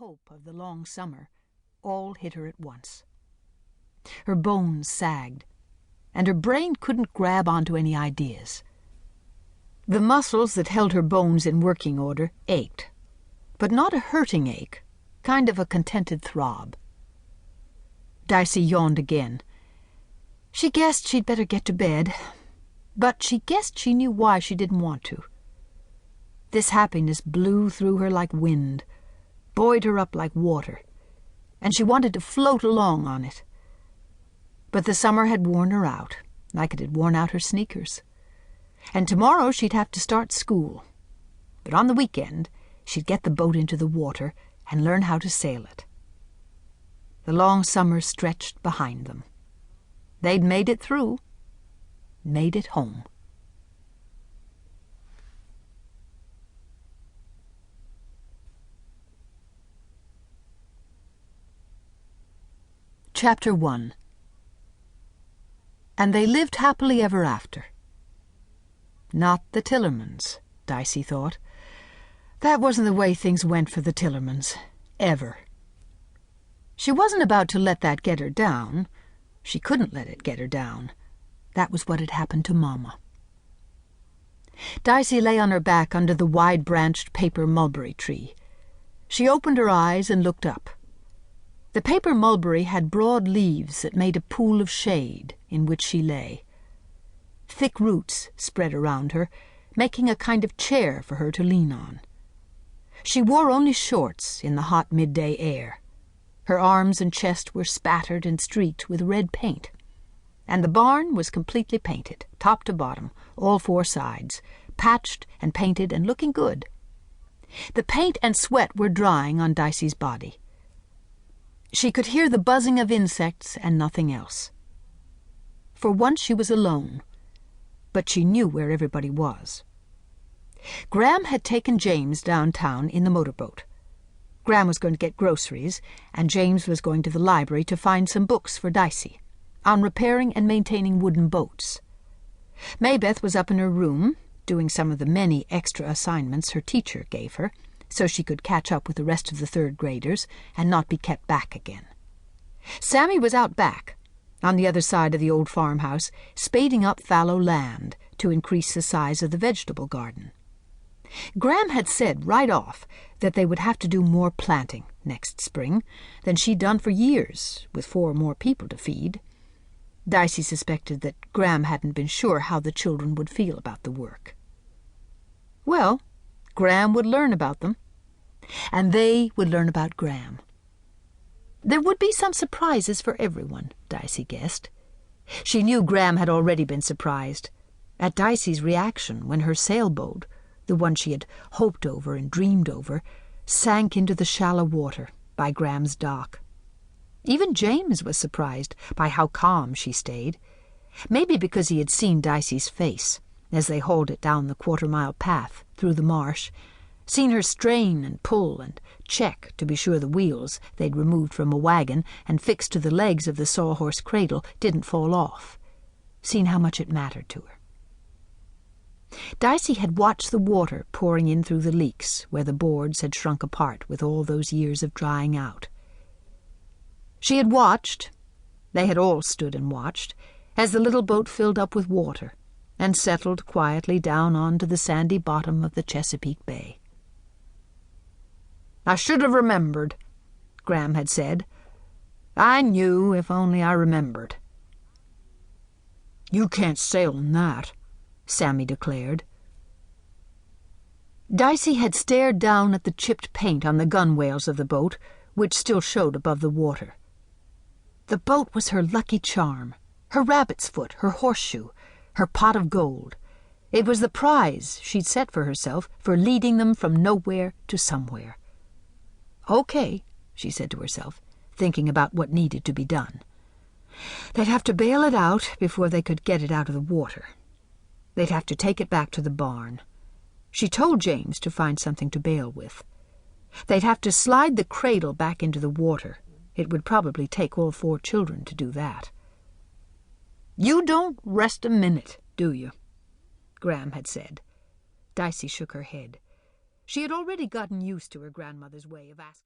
hope of the long summer all hit her at once. Her bones sagged, and her brain couldn't grab onto any ideas. The muscles that held her bones in working order ached, but not a hurting ache, kind of a contented throb. Dicey yawned again. She guessed she'd better get to bed, but she guessed she knew why she didn't want to. This happiness blew through her like wind, buoyed her up like water, and she wanted to float along on it. But the summer had worn her out, like it had worn out her sneakers. And tomorrow she'd have to start school. But on the weekend, she'd get the boat into the water and learn how to sail it. The long summer stretched behind them. They'd made it through, made it home. Chapter 1. And they lived happily ever after. Not the Tillermans, Dicey thought. That wasn't the way things went for the Tillermans, ever. She wasn't about to let that get her down. She couldn't let it get her down. That was what had happened to Momma. Dicey lay on her back under the wide-branched paper mulberry tree. She opened her eyes and looked up. The paper mulberry had broad leaves that made a pool of shade in which she lay. Thick roots spread around her, making a kind of chair for her to lean on. She wore only shorts in the hot midday air. Her arms and chest were spattered and streaked with red paint. And the barn was completely painted, top to bottom, all four sides, patched and painted and looking good. The paint and sweat were drying on Dicey's body. She could hear the buzzing of insects and nothing else. For once she was alone, but she knew where everybody was. Graham had taken James downtown in the motorboat. Graham was going to get groceries, and James was going to the library to find some books for Dicey on repairing and maintaining wooden boats. Maybeth was up in her room, doing some of the many extra assignments her teacher gave her, so she could catch up with the rest of the third graders and not be kept back again. Sammy was out back, on the other side of the old farmhouse, spading up fallow land to increase the size of the vegetable garden. Graham had said right off that they would have to do more planting next spring than she'd done for years, with 4 more people to feed. Dicey suspected that Graham hadn't been sure how the children would feel about the work. Well, Graham would learn about them, and they would learn about Graham. There would be some surprises for everyone, Dicey guessed. She knew Graham had already been surprised at Dicey's reaction when her sailboat, the one she had hoped over and dreamed over, sank into the shallow water by Graham's dock. Even James was surprised by how calm she stayed, maybe because he had seen Dicey's face as they hauled it down the quarter-mile path through the marsh, seen her strain and pull and check to be sure the wheels they'd removed from a wagon and fixed to the legs of the sawhorse cradle didn't fall off, seen how much it mattered to her. Dicey had watched the water pouring in through the leaks where the boards had shrunk apart with all those years of drying out. She had watched, they had all stood and watched, as the little boat filled up with water and settled quietly down onto the sandy bottom of the Chesapeake Bay. "I should have remembered," Graham had said. "I knew if only I remembered." "You can't sail in that," Sammy declared. Dicey had stared down at the chipped paint on the gunwales of the boat, which still showed above the water. The boat was her lucky charm, her rabbit's foot, her horseshoe, her pot of gold. It was the prize she'd set for herself for leading them from nowhere to somewhere. "Okay," she said to herself, thinking about what needed to be done. They'd have to bail it out before they could get it out of the water. They'd have to take it back to the barn. She told James to find something to bail with. They'd have to slide the cradle back into the water. It would probably take all 4 children to do that. "You don't rest a minute, do you?" Graham had said. Dicey shook her head. She had already gotten used to her grandmother's way of asking.